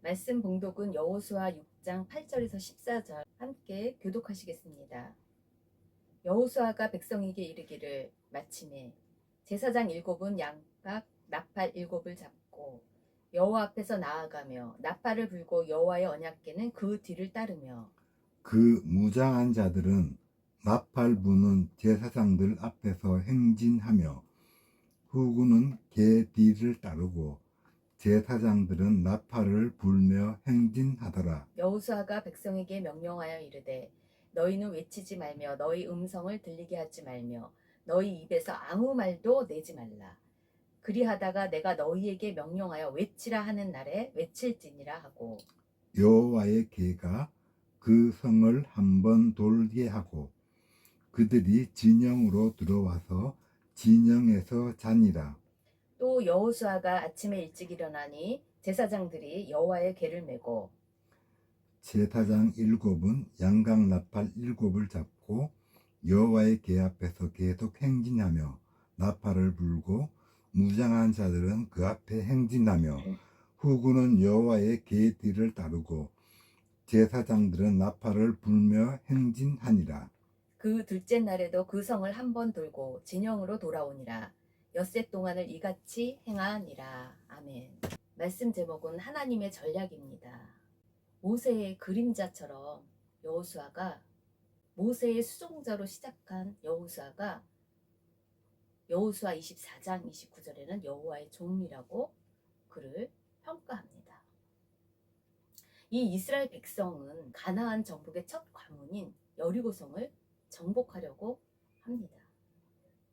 말씀 봉독은 여호수아 6장 8절에서 14절 함께 교독하시겠습니다. 여호수아가 백성에게 이르기를 마침에 제사장 7은 양각 나팔 7을 잡고 여호와 앞에서 나아가며 나팔을 불고 여호와의 언약궤는 그 뒤를 따르며 그 무장한 자들은 나팔 부는 제사장들 앞에서 행진하며 후군은 개 뒤를 따르고 제사장들은 나팔을 불며 행진하더라. 여호수아가 백성에게 명령하여 이르되 너희는 외치지 말며 너희 음성을 들리게 하지 말며 너희 입에서 아무 말도 내지 말라. 그리하다가 내가 너희에게 명령하여 외치라 하는 날에 외칠지니라 하고 여호와의 궤가 그 성을 한번 돌게 하고 그들이 진영으로 들어와서 진영에서 자니라. 또 여호수아가 아침에 일찍 일어나니 제사장들이 여호와의 궤를 메고 제사장 7은 양각 나팔 7을 잡고 여호와의 궤 앞에서 계속 행진하며 나팔을 불고 무장한 자들은 그 앞에 행진하며 후군은 여호와의 궤 뒤를 따르고 제사장들은 나팔을 불며 행진하니라. 그 둘째 날에도 그 성을 한 번 돌고 진영으로 돌아오니라. 엿새 동안을 이같이 행하니라. 아멘. 말씀 제목은 하나님의 전략입니다. 모세의 그림자처럼 여호수아가 모세의 수종자로 시작한 여호수아가 여호수아 24장 29절에는 여호와의 종이라고 그를 평가합니다. 이 이스라엘 백성은 가나안 정복의 첫 관문인 여리고성을 정복하려고 합니다.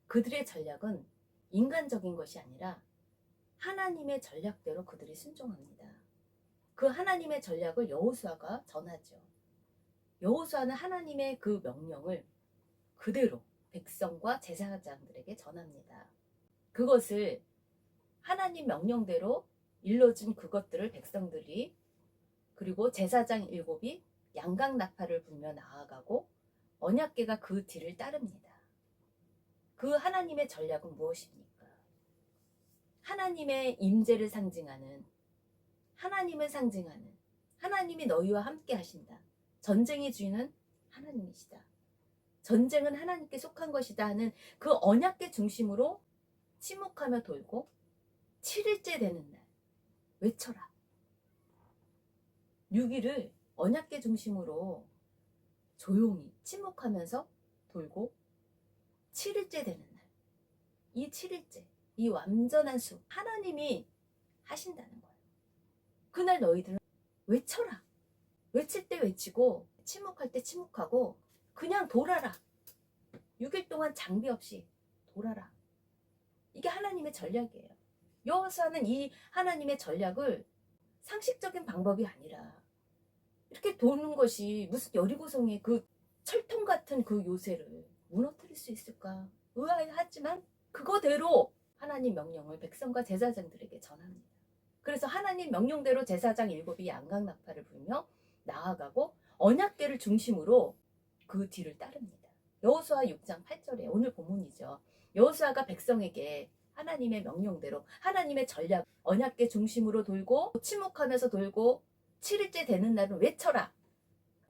그들의 전략은 인간적인 것이 아니라 하나님의 전략대로 그들이 순종합니다. 그 하나님의 전략을 여호수아가 전하죠. 여호수아는 하나님의 그 명령을 그대로 백성과 제사장들에게 전합니다. 그것을 하나님 명령대로 일러준 그것들을 백성들이 그리고 제사장 7이 양각 나팔을 불며 나아가고 언약궤가 그 뒤를 따릅니다. 그 하나님의 전략은 무엇입니까? 하나님의 임재를 상징하는 하나님을 상징하는 하나님이 너희와 함께 하신다. 전쟁의 주인은 하나님이시다. 전쟁은 하나님께 속한 것이다 하는 그 언약궤 중심으로 침묵하며 돌고 7일째 되는 날 외쳐라. 6일을 언약궤 중심으로 조용히 침묵하면서 돌고 7일째 되는 날, 이 7일째, 이 완전한 수 하나님이 하신다는 거예요. 그날 너희들은 외쳐라. 외칠 때 외치고 침묵할 때 침묵하고 그냥 돌아라. 6일 동안 장비 없이 돌아라. 이게 하나님의 전략이에요. 여호수아는 이 하나님의 전략을 상식적인 방법이 아니라 이렇게 도는 것이 무슨 여리고성의 그 철통 같은 그 요새를 무너뜨릴 수 있을까 의아하지만 그거대로 하나님 명령을 백성과 제사장들에게 전합니다. 그래서 하나님 명령대로 제사장 7이 양각 나팔을 불며 나아가고 언약궤를 중심으로 그 뒤를 따릅니다. 여호수아 6장 8절에 오늘 본문이죠. 여호수아가 백성에게 하나님의 명령대로 하나님의 전략 언약궤 중심으로 돌고 침묵하면서 돌고 7일째 되는 날은 외쳐라.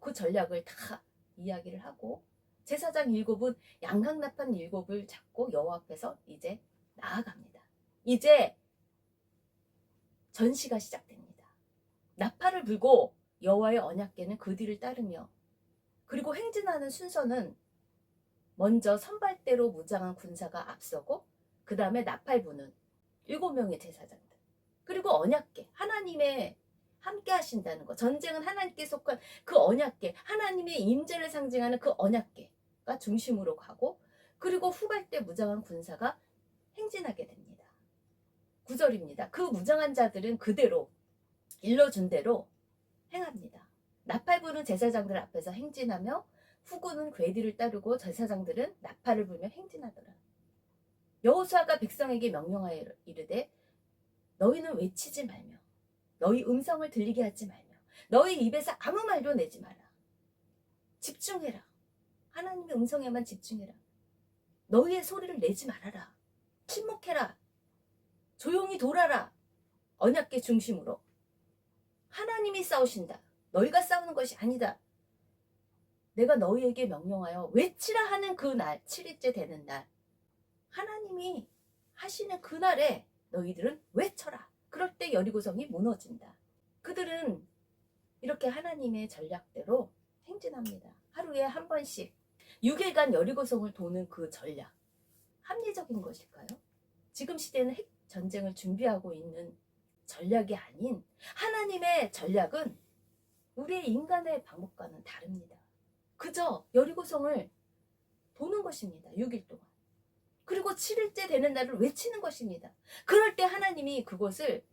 그 전략을 다 이야기를 하고 제사장 7은 양각 나팔 7을 잡고 여호와 앞에서 이제 나아갑니다. 이제 전시가 시작됩니다. 나팔을 불고 여호와의 언약궤는 그 뒤를 따르며 그리고 행진하는 순서는 먼저 선발대로 무장한 군사가 앞서고 그 다음에 나팔 부는 7명의 제사장들 그리고 언약궤 하나님의 함께 하신다는 것 전쟁은 하나님께 속한 그 언약궤 하나님의 임재를 상징하는 그 언약궤가 중심으로 가고 그리고 후발대 무장한 군사가 행진하게 됩니다. 9절입니다. 그 무장한 자들은 그대로 일러준 대로 행합니다. 나팔 부는 제사장들 앞에서 행진하며 후군은 궤뒤를 따르고 제사장들은 나팔을 불며 행진하더라. 여호수아가 백성에게 명령하여 이르되 너희는 외치지 말며 너희 음성을 들리게 하지 말며 너희 입에서 아무 말도 내지 마라. 집중해라. 하나님의 음성에만 집중해라. 너희의 소리를 내지 말아라. 침묵해라. 조용히 돌아라. 언약궤 중심으로. 하나님 하나님이 싸우신다. 너희가 싸우는 것이 아니다. 내가 너희에게 명령하여 외치라 하는 그 날, 7일째 되는 날, 하나님이 하시는 그날에 너희들은 외쳐라. 그럴 때 여리고성이 무너진다. 그들은 이렇게 하나님의 전략대로 행진합니다. 하루에 한 번씩 6일간 여리고성을 도는 그 전략, 합리적인 것일까요? 지금 시대는 핵 전쟁을 준비하고 있는 전략이 아닌 하나님의 전략은 우리의 인간의 방법과는 다릅니다. 그저 여리고성을 도는 것입니다. 6일 동안. 그리고 7일째 되는 날을 외치는 것입니다. 그럴 때 하나님이 그것을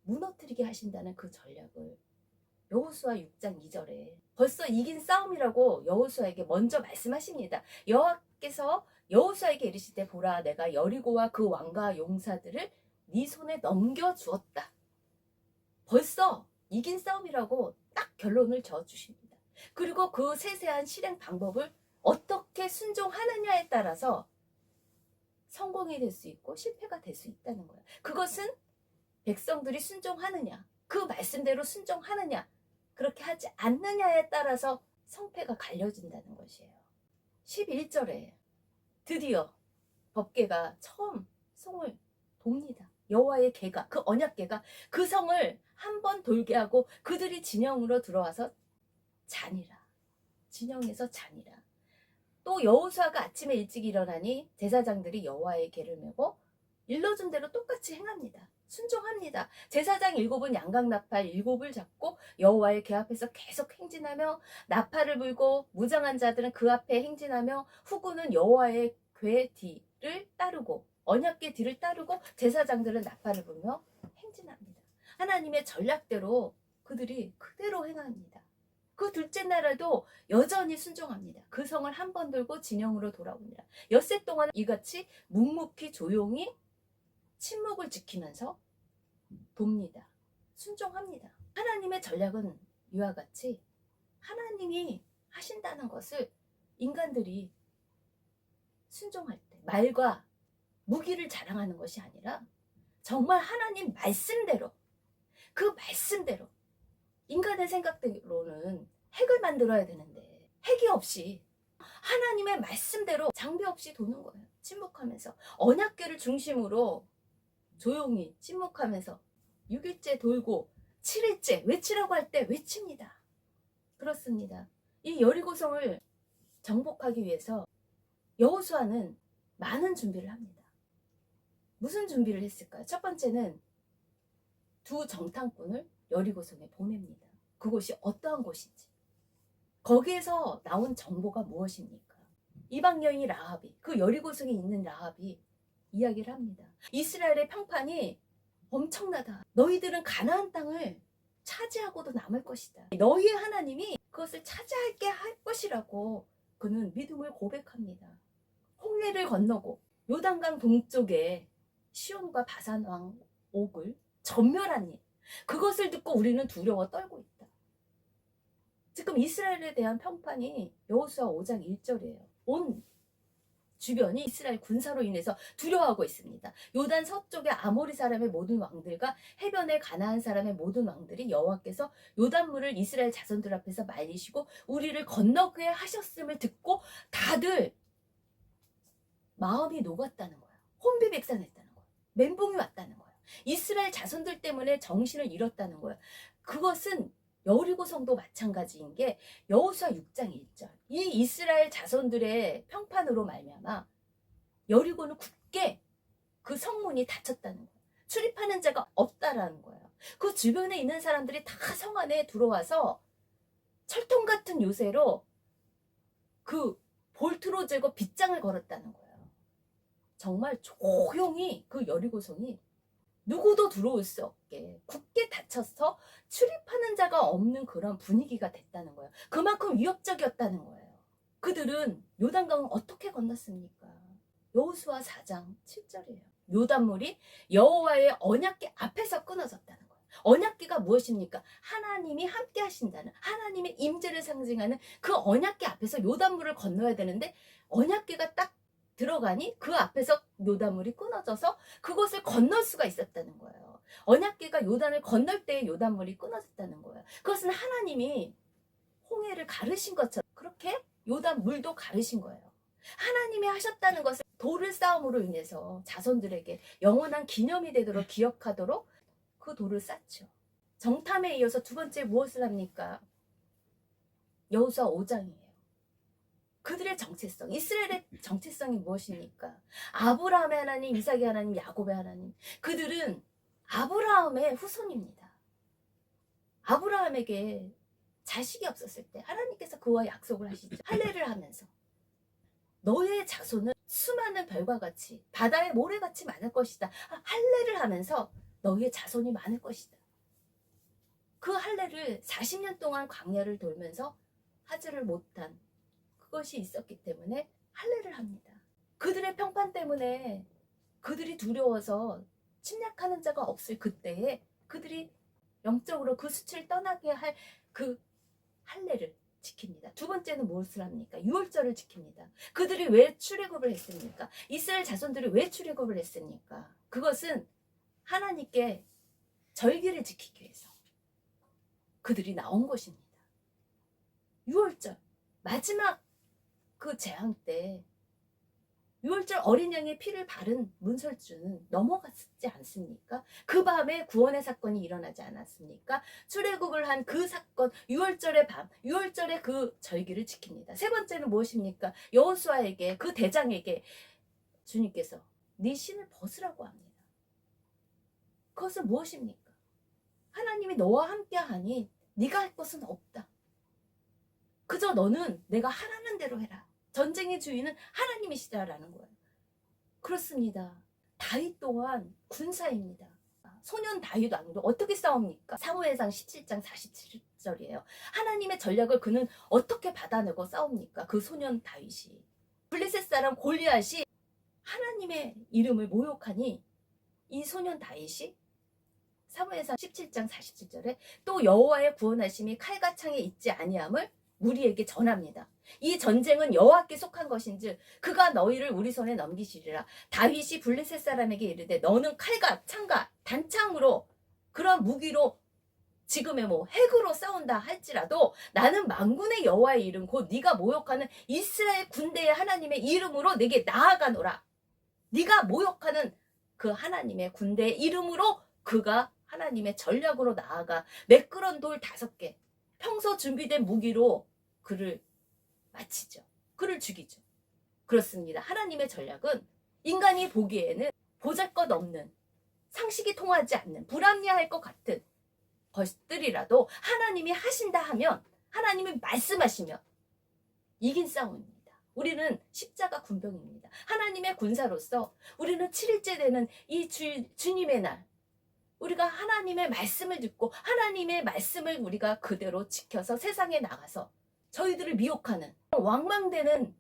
무너뜨리게 하신다는 그 전략을 여호수아 6장 2절에 벌써 이긴 싸움이라고 여호수아에게 먼저 말씀하십니다. 여호와께서 여호수아에게 이르시되 보라 내가 여리고와 그 왕과 용사들을 네 손에 넘겨주었다. 벌써 이긴 싸움이라고 딱 결론을 저어주십니다. 그리고 그 세세한 실행 방법을 어떻게 순종하느냐에 따라서 성공이 될 수 있고 실패가 될 수 있다는 거예요. 그것은 백성들이 순종하느냐, 그 말씀대로 순종하느냐, 그렇게 하지 않느냐에 따라서 성패가 갈려진다는 것이에요. 11절에 드디어 법궤가 처음 성을 돕니다. 여호와의 궤가, 그 언약궤가 그 성을 한 번 돌게 하고 그들이 진영으로 들어와서 자니라. 진영에서 자니라. 또 여호수아가 아침에 일찍 일어나니 제사장들이 여호와의 궤를 메고 일러준 대로 똑같이 행합니다. 순종합니다. 제사장 7은 양각 나팔 7을 잡고 여호와의 궤 앞에서 계속 행진하며 나팔을 불고 무장한 자들은 그 앞에 행진하며 후군은 여호와의 궤 뒤를 따르고 언약궤 뒤를 따르고 제사장들은 나팔을 불며 행진합니다. 하나님의 전략대로 그들이 그대로 행합니다. 그 둘째 날에도 여전히 순종합니다. 그 성을 한 번 돌고 진영으로 돌아옵니다. 엿새 동안 이같이 묵묵히 조용히 침묵을 지키면서 돕니다. 순종합니다. 하나님의 전략은 이와 같이 하나님이 하신다는 것을 인간들이 순종할 때 말과 무기를 자랑하는 것이 아니라 정말 하나님 말씀대로 그 말씀대로 인간의 생각대로는 핵을 만들어야 되는데 핵이 없이 하나님의 말씀대로 장비 없이 도는 거예요. 침묵하면서 언약궤를 중심으로 조용히 침묵하면서 6일째 돌고 7일째 외치라고 할 때 외칩니다. 그렇습니다. 이 여리고성을 정복하기 위해서 여호수아는 많은 준비를 합니다. 무슨 준비를 했을까요? 첫 번째는 두 정탐꾼을 여리고성에 보냅니다. 그곳이 어떠한 곳인지. 거기에서 나온 정보가 무엇입니까? 이방 여인 라합이, 그 여리고성에 있는 라합이 이야기를 합니다. 이스라엘의 평판이 엄청나다. 너희들은 가나안 땅을 차지하고도 남을 것이다. 너희의 하나님이 그것을 차지하게 할 것이라고 그는 믿음을 고백합니다. 홍해를 건너고 요단강 동쪽에 시온과 바산 왕 옥을 전멸한 일, 그것을 듣고 우리는 두려워 떨고 있다. 지금 이스라엘에 대한 평판이 여호수아 5장 1절이에요. 온 주변이 이스라엘 군사로 인해서 두려워하고 있습니다. 요단 서쪽의 아모리 사람의 모든 왕들과 해변의 가나안 사람의 모든 왕들이 여호와께서 요단물을 이스라엘 자손들 앞에서 말리시고 우리를 건너게 하셨음을 듣고 다들 마음이 녹았다는 거예요. 혼비백산했다는 거예요. 멘붕이 왔다는 거예요. 이스라엘 자손들 때문에 정신을 잃었다는 거예요. 그것은 여리고성도 마찬가지인 게 여호수아 6장 1절. 이 이스라엘 자손들의 평판으로 말미암아 여리고는 굳게 그 성문이 닫혔다는 거예요. 출입하는 자가 없다라는 거예요. 그 주변에 있는 사람들이 다 성 안에 들어와서 철통 같은 요새로 그 볼트로 재고 빗장을 걸었다는 거예요. 정말 조용히 그 여리고성이 누구도 들어올 수 없게 굳게 닫혀서 출입하는 자가 없는 그런 분위기가 됐다는 거예요. 그만큼 위협적이었다는 거예요. 그들은 요단강을 어떻게 건넜습니까? 여호수아 4장 7절이에요. 요단물이 여호와의 언약궤 앞에서 끊어졌다는 거예요. 언약궤가 무엇입니까? 하나님이 함께 하신다는, 하나님의 임재를 상징하는 그 언약궤 앞에서 요단물을 건너야 되는데 언약궤가 딱 들어가니 그 앞에서 요단물이 끊어져서 그것을 건널 수가 있었다는 거예요. 언약궤가 요단을 건널 때의 요단물이 끊어졌다는 거예요. 그것은 하나님이 홍해를 가르신 것처럼 그렇게 요단 물도 가르신 거예요. 하나님이 하셨다는 것을 돌을 쌓음으로 인해서 자손들에게 영원한 기념이 되도록 기억하도록 그 돌을 쌓죠. 정탐에 이어서 두 번째 무엇을 합니까? 여호수아 5장이에요. 그들의 정체성, 이스라엘의 정체성이 무엇입니까? 아브라함의 하나님, 이삭의 하나님, 야곱의 하나님. 그들은 아브라함의 후손입니다. 아브라함에게 자식이 없었을 때 하나님께서 그와 약속을 하시죠. 할례를 하면서 너의 자손은 수많은 별과 같이 바다의 모래같이 많을 것이다. 할례를 하면서 너의 자손이 많을 것이다. 그 할례를 40년 동안 광야를 돌면서 하지를 못한 그것이 있었기 때문에 할례를 합니다. 그들의 평판 때문에 그들이 두려워서 침략하는 자가 없을 그때에 그들이 영적으로 그 수치를 떠나게 할 그 할례를 지킵니다. 두 번째는 무엇을 합니까? 유월절을 지킵니다. 그들이 왜 출애굽을 했습니까? 이스라엘 자손들이 왜 출애굽을 했습니까? 그것은 하나님께 절기를 지키기 위해서 그들이 나온 것입니다. 유월절 마지막 그 재앙 때 유월절 어린 양의 피를 바른 문설주는 넘어갔지 않습니까? 그 밤에 구원의 사건이 일어나지 않았습니까? 출애굽을 한 그 사건, 유월절의 밤, 유월절의 그 절기를 지킵니다. 세 번째는 무엇입니까? 여호수아에게, 그 대장에게 주님께서 네 신을 벗으라고 합니다. 그것은 무엇입니까? 하나님이 너와 함께하니 네가 할 것은 없다. 그저 너는 내가 하라는 대로 해라. 전쟁의 주인은 하나님이시다라는 거예요. 그렇습니다. 다윗 또한 군사입니다. 소년 다윗 왕도 어떻게 싸웁니까? 사무엘상 17장 47절이에요. 하나님의 전략을 그는 어떻게 받아내고 싸웁니까? 그 소년 다윗이. 블레셋 사람 골리앗이 하나님의 이름을 모욕하니 이 소년 다윗이 사무엘상 17장 47절에 또 여호와의 구원하심이 칼과 창에 있지 아니함을 무리에게 전합니다. 이 전쟁은 여호와께 속한 것인즉 그가 너희를 우리 손에 넘기시리라. 다윗이 블레셋 사람에게 이르되 너는 칼과 창과 단창으로 그런 무기로 지금의 핵으로 싸운다 할지라도 나는 만군의 여호와의 이름 곧 네가 모욕하는 이스라엘 군대의 하나님의 이름으로 내게 나아가노라. 네가 모욕하는 그 하나님의 군대의 이름으로 그가 하나님의 전략으로 나아가 매끄러운 돌 5개 평소 준비된 무기로 그를 마치죠. 그를 죽이죠. 그렇습니다. 하나님의 전략은 인간이 보기에는 보잘것없는 상식이 통하지 않는 불합리할 것 같은 것들이라도 하나님이 하신다 하면 하나님이 말씀하시면 이긴 싸움입니다. 우리는 십자가 군병입니다. 하나님의 군사로서 우리는 7일째 되는 이 주님의 날 우리가 하나님의 말씀을 듣고 하나님의 말씀을 우리가 그대로 지켜서 세상에 나가서 저희들을 미혹하는 왕망되는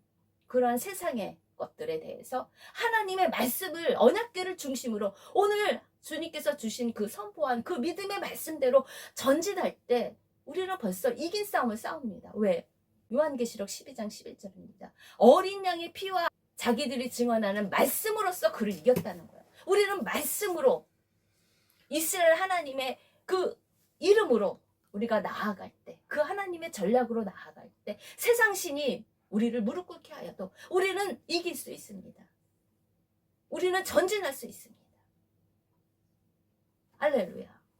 그러한 세상의 것들에 대해서 하나님의 말씀을 언약궤를 중심으로 오늘 주님께서 주신 그 선포한 그 믿음의 말씀대로 전진할 때 우리는 벌써 이긴 싸움을 싸웁니다. 왜? 요한계시록 12장 11절입니다. 어린 양의 피와 자기들이 증언하는 말씀으로써 그를 이겼다는 거예요. 우리는 말씀으로 이스라엘 하나님의 그 이름으로 우리가 나아갈 때, 그 하나님의 전략으로 나아갈 때 세상 신이 우리를 무릎 꿇게 하여도 우리는 이길 수 있습니다. 우리는 전진할 수 있습니다. 할렐루야.